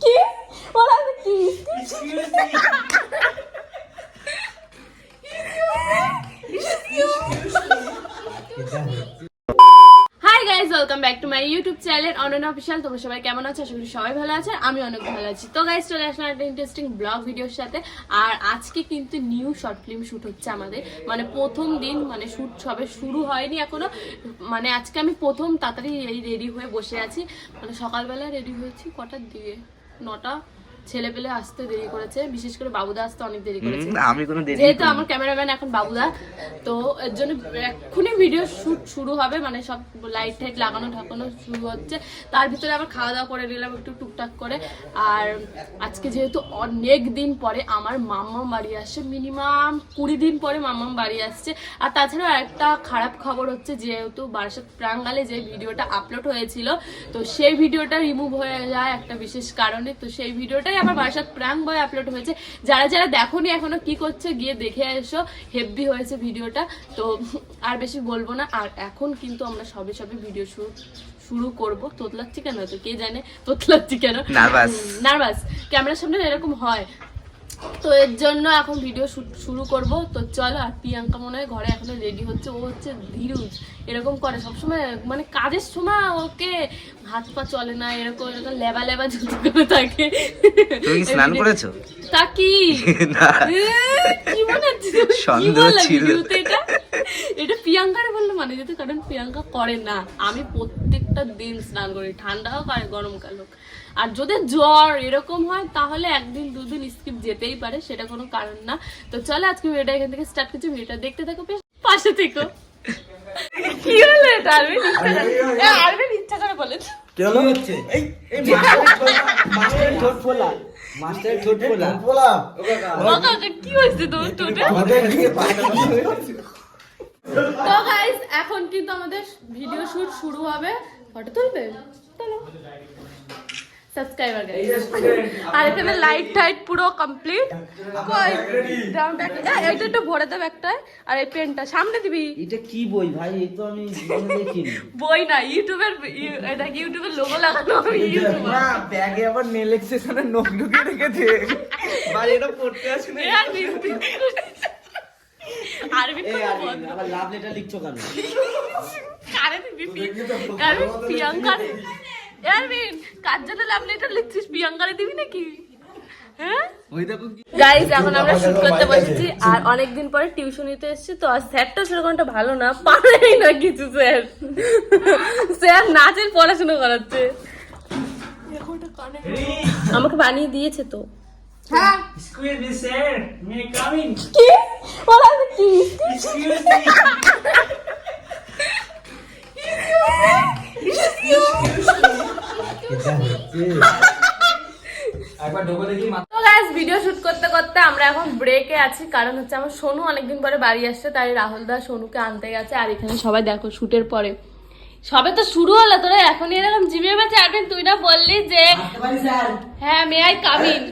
কি ওরা কি hi guys, welcome back to my YouTube channel Ananya official. তোমরা সবাই কেমন আছো? আশা করি সবাই ভালো আছে, আমি অনেক ভালো আছি। তো গাইজ চলে আসলাম একটা ইন্টারেস্টিং ব্লগ ভিডিওর সাথে। আর আজকে কিন্তু নিউ শর্ট ফিল্ম শ্যুট হচ্ছে আমাদের, মানে প্রথম দিন, মানে শ্যুট সবে শুরু হয়নি এখনো। মানে আজকে আমি প্রথম তাড়াতাড়ি রেডি হয়ে বসে আছি। মানে সকালবেলা রেডি হয়েছি কটার দিকে, 9টা। ছেলে পেলে আসতে দেরি করেছে, বিশেষ করে বাবুদা আসতে অনেক দেরি করেছে। যেহেতু আমার ক্যামেরাম্যান এখন বাবুদা, তো এর জন্য এক্ষুনি ভিডিও শুট শুরু হবে। মানে সব লাইট টাইট লাগানো ঢাকানো শুরু হচ্ছে, তার ভিতরে আবার খাওয়া দাওয়া করে নিলাম একটু টুকটাক করে। আর আজকে যেহেতু অনেক দিন পরে আমার মাম্মাম বাড়ি আসছে, মিনিমাম 20 দিন পরে মাম্মাম বাড়ি আসছে। আর তাছাড়া একটা খারাপ খবর হচ্ছে, যেহেতু বারাসাত প্রাঙ্গালে যে ভিডিওটা আপলোড হয়েছিল, তো সেই ভিডিওটা রিমুভ হয়ে যায় একটা বিশেষ কারণে। তো সেই ভিডিওটাই আমার বারাসাত প্রাঙ্গ বয় আপলোড হয়েছে। যারা যারা দেখোনি এখনো কি করছে, গিয়ে দেখে এসো, হেভি হয়েছে ভিডিওটা। তো আর বেশি বলবো না। আর এখন কিন্তু আমরা সবে সবে ভিডিও শুরু করব। তোতলাচ্ছি কেন? তো কে জানে তোতলাচ্ছি কেন, নার্ভাস ক্যামেরার সামনে এরকম হয়। তো এর জন্য এখন ভিডিও শুরু করব। তো চলো। আর প্রিয়াঙ্কা মনে হয় ঘরে এখনো রেডি হচ্ছে। ও হচ্ছে ধীরুজ, এরকম করে সবসময়, মানে কাজের সময় ওকে হাত পা চলে না, এরকম এরকম লেবা লেবা জুতো করে থাকে। তুমি স্নান করেছো? তা কি কি মনে হচ্ছে এটা প্রিয়াঙ্কারে বললো মানে যেতে, কারণ প্রিয়াঙ্কা করে না। আমি প্রত্যেকটা দিন স্নান করি, ঠান্ডা হোক আর গরমকাল হোক। আর যদি জ্বর এরকম হয় তাহলে একদিন দুদিন স্কিপ যেতেই পারে, সেটা কোনো কারণ না। তো চলো আজকে ভিডিওটা এখান থেকে স্টার্ট করছি। ভিডিওটা দেখতে থাকো, পাশে থেকো। কি হলো এটা? আরবিন ইচ্ছা করে বলে কি হচ্ছে? এই মাস্টারের ঠোঁট ফোলা, মাস্টারের ঠোঁট ফোলা। ওকা কি হইছে তোর ঠোঁটে? তো গাইস এখন কিন্তু আমাদের ভিডিও শুট শুরু হবে। ফটো তুলবে? চলো। Subscriber guys. আর এখানে লাইট টাইট পুরো কমপ্লিট। কই রাউন্ড একটা এটা একটু ভরে দাও একটায়। আর এই পেনটা সামনে দিবি। এটা কি বই ভাই? এই তো আমি জীবনে দেখিনি। বই না, ইউটিউবের, এটা ইউটিউবের লোগো লাগানো। ইউটিউব না, ব্যাগে আবার নেল এক্সটেনশনের নখ ঢুকিয়ে রেখেছে ভাই। এটা পড়তে আসে না। আরবি তো বল। আবার লাভ লেটার লিখছো কেন? কারে দিবি? আরবি প্রিয়াঙ্কা। আরবিন কার জন্য লাভ লেটার লিখছিস? প্রিয়াঙ্কারে দিবি নাকি? হ্যাঁ গাইস, এখন আমরা শুট করতে বসেছি। আর অনেকদিন পরে টিউশনিতে এসেছি। তো আর স্যারটা সেরকমটা ভালো না, পারেই না কিছু। স্যার নাচের পড়াশোনা করাচ্ছে। আমাকে বানিয়ে দিয়েছে তো। হ্যাঁ Excuse me, sir. May I come in? কি ওরা কি Excuse me. একবার ঢোকো দেখি। তো গাইস ভিডিও শুট করতে করতে আমরা এখন ব্রেকে আছি, কারণ হচ্ছে আমার সোনু অনেকদিন পরে বাড়ি আসছে, তাই রাহুল দা সোনুকে আনতে গেছে। আর এখানে সবাই দেখো শুটের পরে সবে তো শুরু হলো, তোরা এখন এরকম জিমে বেঁচে আরবিন তুই না বললি যে হ্যাঁ মে আই কাম ইন।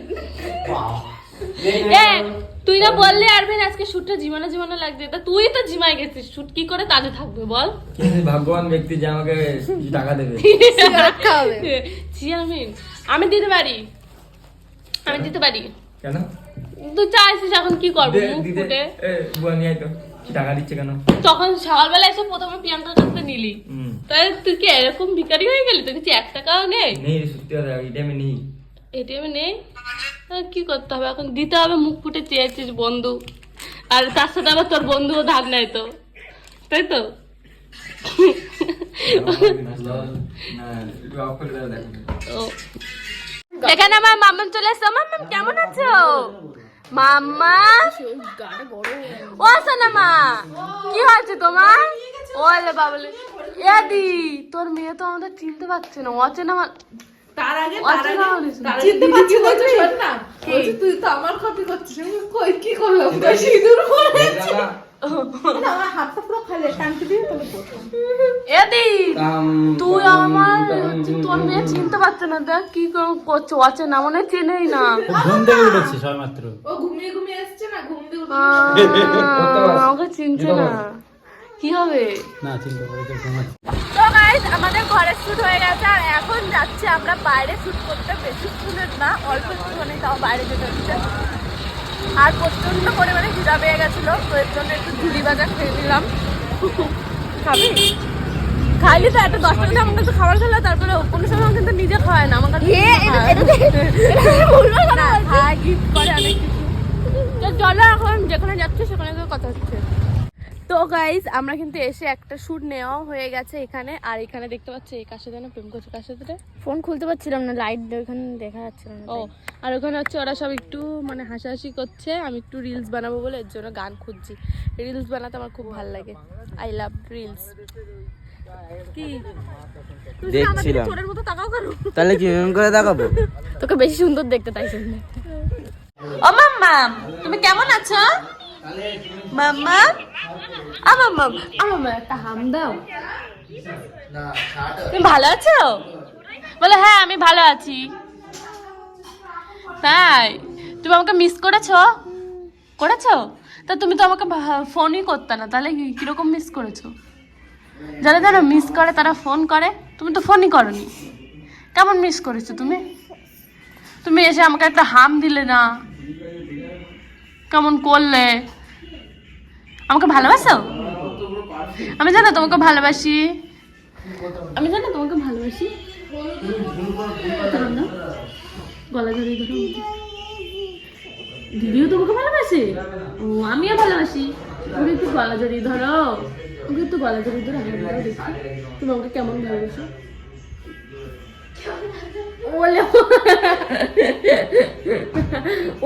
তুই না বললি আরবিন আজকে শুটটা জীবনে জীবনে লাগছে, তা তুই তো জিমাই গেছিস, শুট কি করে তাজে থাকবে বল? ভাগ্যবান ব্যক্তি যে আমাকে টাকা দেবে। চিয়ামিন আমি দিতে পারি, আমি দিতে পারি। কেন তুই চাইছিস এখন কি করবো? মুখ ফুটে টাকা দিচ্ছে কেন? তখন সকালবেলা এসে প্রথমে প্রিয়াঙ্কার কাছে নিলি, তাই তুই কি এরকম ভিখারি হয়ে গেলি? তুই কি 1 টাকাও নেই? নেই রে, সত্যি কথা, এটিএমে নেই। এটিএমে নেই? কি করতে হবে এখন? দিতে হবে, মুখ ফুটে চেয়েছিস বন্ধু। আর তার সাথে আবার তোর বন্ধুও ধার নেয় তো, তাই তো? এখানে আমার মাম্মাম চলে এসছো। মাম্মাম কেমন আছো? মাম্মা ও সোনা মা, কি হয়েছে তোমার? ওলে বাবলে এদি, তোর মেয়ে তো আমাদের চিনতে পারছে না, অচেনা। তার আগে চিনতে পারছি না, তুই তো আমার কপি করছিস। কই কি করলাম? সিঁদুর করেছি না, আমার হাতটা পুরো খালি টানতে দিয়ে তাহলে প্রথম এদি তুই আমার, তোর মেয়ে চিনতে পারছে না, দেখ কি করছে, অচেনা মনে চেনেই না। ঘুম থেকে উঠেছে সবে মাত্র। ও ঘুমিয়ে ঘুমিয়ে এসছে না, ঘুম দিয়ে আমাকে চিনছে না। কি হবে? না চিন্তা করে তো ঘুমাচ্ছি। তো গাইস আমাদের ঘরের শুট হয়ে গেছে আর এখন যাচ্ছি আমরা বাইরে শুট করতে, বেশি শুটের না, অল্প একটুখানি তাও বাইরে যেতে হচ্ছে। আর প্রচন্ড পরিমাণে খিদা পেয়ে গেছিল, তো এর জন্য একটু ঝুড়ি ভাজা খেয়ে নিলাম। খাবি? খাইলি তো একটা 10 টাকা আমাকে তো খাবার খেলো, তারপরে কোনো সময় আমাকে কিন্তু নিজে খাওয়ায় না, আমাকে খায় গিফট করে অনেক কিছু। তো চলো এখন যেখানে যাচ্ছে সেখানে তো কথা হচ্ছে। তো গাইজ আমরা কিন্তু এসে একটা শুট নেওয়া হয়ে গেছে এখানে, আর এখানে দেখতে পাচ্ছি এই কার সাথে না প্রেম করছে, কার সাথে রে? ফোন খুলতে পারছিলাম না, লাইট ওখানে দেখা যাচ্ছিল না। ও আর ওখানে হচ্ছে ওরা সব একটু মানে হাসাহাসি করছে, আমি একটু রিলস বানাবো বলে এর জন্য গান খুঁজছি। রিলস বানাতে আমার খুব ভালো লাগে, আই লাভ রিলস। কি তুই আমাদের দেখছিলাম। চোরের মতো তাকাও কেন? তাহলে কি এমন করে দেখাবো? তোকে বেশি সুন্দর দেখতে তাই শুনলে। ও মাম্মাম তুমি কেমন আছো? মাম্মাম মাম্মাম মাম্মা একটা হাম দাও। তুমি ভালো আছো? বলে হ্যাঁ আমি ভালো আছি। তাই তুমি আমাকে মিস করেছো? করেছো? তা তুমি তো আমাকে ফোনই করতে না, তাহলে কিরকম মিস করেছো? যারা যারা মিস করে তারা ফোন করে, তুমি তো ফোনই করনি। কেমন মিস করেছো তুমি? তুমি এসে আমাকে একটা হাম দিলে না, কেমন করলে? আমাকে ভালোবাসো? আমি জানো তোমাকে ভালোবাসি, আমি জানো তোমাকে ভালোবাসি। গলা জড়িয়ে ধরো। দিদিও তোমাকে ভালোবাসে? ও আমিও ভালোবাসি। তুমি একটু গলা জড়িয়ে ধরো, তুমি একটু গলা জড়িয়ে ধরো, আমি দেখি তুমি আমাকে কেমন ভালোবাসো। ওলে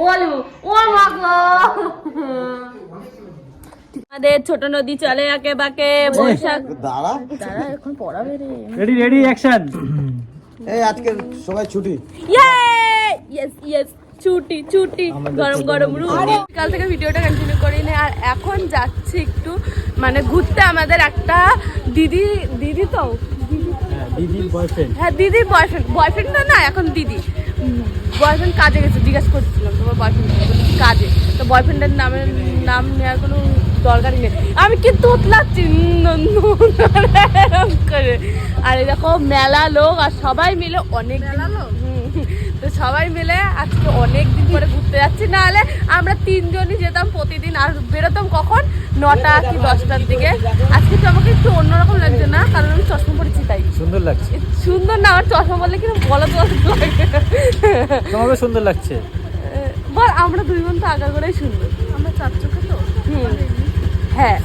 ওলে ও মাগো, আমাদের ছোট নদী চলে আঁকে বাঁকে। বৈশাখ দাঁড়া, দাঁড়া এখন পড়াবে রে। Ready ready action. এই আজকে সবাই ছুটি। ইয়েস ইয়েস ছুটি ছুটি, গরম গরম রুটি। কাল থেকে ভিডিওটা কন্টিনিউ করি না, আর এখন যাচ্ছি একটু মানে ঘুরতে। আমাদের একটা দিদি, দিদি তো দিদির বয়ফ্রেন্ড। হ্যাঁ দিদির বয়ফ্রেন্ড, বয়ফ্রেন্ড না এখন দিদি বয়ফ্রেন্ড কাজে গেছে। জিজ্ঞাসা করছিলাম তোমার বয়ফ্রেন্ড কাজে, তো বয়ফ্রেন্ডের নাম নেওয়ার কোনো দরকারই নেই। আমি কিন্তু উতলাচ্ছি করে। আর এরকম মেলা লোক, আর সবাই মিলে অনেক মেলা লোক, তো সবাই মিলে আজকে অনেক দিন পরে ঘুরতে যাচ্ছি। নাহলে আমরা 3 জনই যেতাম প্রতিদিন, আর বেরোতাম কখন 9টা কি 10টার দিকে। আজকে তো আমাকে একটু অন্যরকম লাগছে না, কারণ আমি চশমা পরেছি তাই সুন্দর লাগছে। সুন্দর না, আমার চশমা বললে কিরকম বলা তো লাগে। তোমাকে সুন্দর লাগছে। বল আমরা 2 বোন তো আগা করেই সুন্দর, আমরা 4 চোখে তো। হ্যাঁ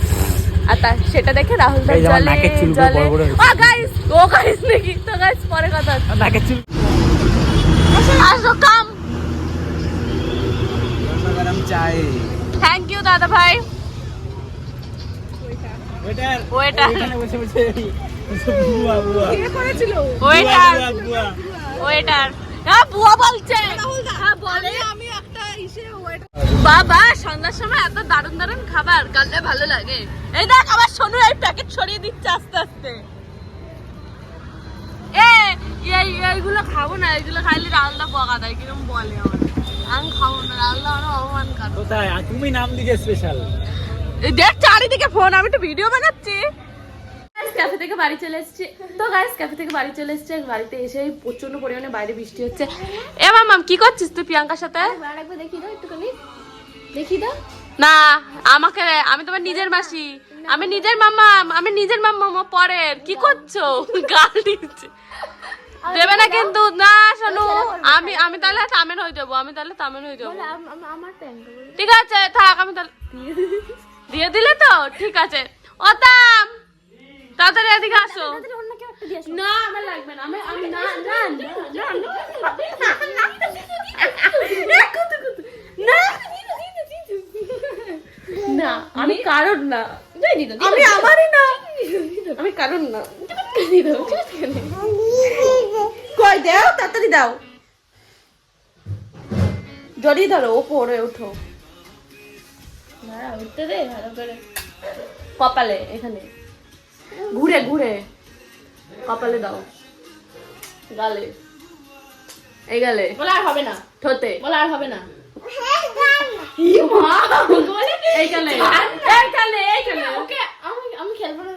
আর সেটা দেখে রাহুল ভাই এই যে আমার চলে নাকের চুলগুলো চলে। বড় বড় হয়েছে। ও গাইস, ও গাইস নাকি? তো গাইস পরে কথা হচ্ছে। নাকের চুল। আসো কাম। গরম চাই। থ্যাংক ইউ দাদা ভাই। ওয়েটার, ওয়েটার এখানে বসে বসে বুয়া বুয়া ওয়েটার বুয়া। ওয়েটার হ্যাঁ বুয়া বলছে। হ্যাঁ বলে আমি একটা ইসে ওয়েটার। বাবা সন্ধ্যার সময় এত দারুণ দারুণ খাবার কালে ভালো লাগে। এই দেখ আবার সোনু এই প্যাকেট ছড়িয়ে দিচ্ছে আস্তে আস্তে। এইগুলো খাবো না, এইগুলো খাইলে রাহুলদা বকা দেয়, কিরকম বলে আমার। আমি খাবো না, রাহুলদা আমার অপমান করে। কোথায় তুমি নাম দিকে স্পেশাল। দেখ চারিদিকে ফোন, আমি তো ভিডিও বানাচ্ছি। ক্যাফে থেকে বাড়ি চলে এসেছি। তো গাইস ক্যাফে থেকে বাড়ি চলে এসেছি, বাড়িতে এসে প্রচন্ড পরিমাণে বাইরে বৃষ্টি হচ্ছে। এ মাম কি করছিস তুই প্রিয়াঙ্কার সাথে? একবার দেখি দাও একটুখানি, দেখি দাও। না আমাকে, আমি তোমার নিজের মাসি, আমি নিজের মাম্মা, আমি নিজের মাম্মা পরের। কি করছো? গাল দিচ্ছে দেবে না কিন্তু। না শোনো, আমি তাহলে তামেন হয়ে যাবো, আমি তাহলে তামেন হয়ে যাবো। আমার ট্যাঙ্ক ঠিক আছে থাক, আমি তাহলে দিয়ে দিলে তো ঠিক আছে। ও তাম তাড়াতাড়ি এদিকে আসো। না আমার লাগবে না, আমি আমি না না না আমি কারণ না, আমি আমারই না, আমি কারণ না। কই দাও, তাড়াতাড়ি দাও, জড়িয়ে ধরো, ওপরে ওঠো। উঠতে দে ভালো করে, কপালে এখানে ঘুরে ঘুরে কপালে দাও, গালে, এই গালে বলে আর হবে না, ঠোঁটে বলে আর হবে না, এই গালে, এই গালে, এই গালে, এই গালে। ওকে আমি খেলবো না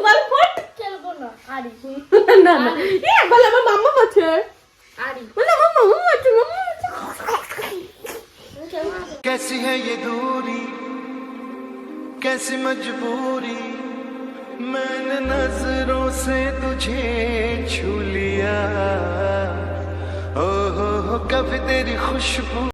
বল ফট খেলবো না আরি না না এ বল আমার মাম্মা আছে আরি বল আমার মাম্মা আছে আমি খেলবো না कैसी है ये दूरी कैसी मजबूरी मैंने नजरों से तुझे छू लिया ओ हो कभी तेरी खुशबू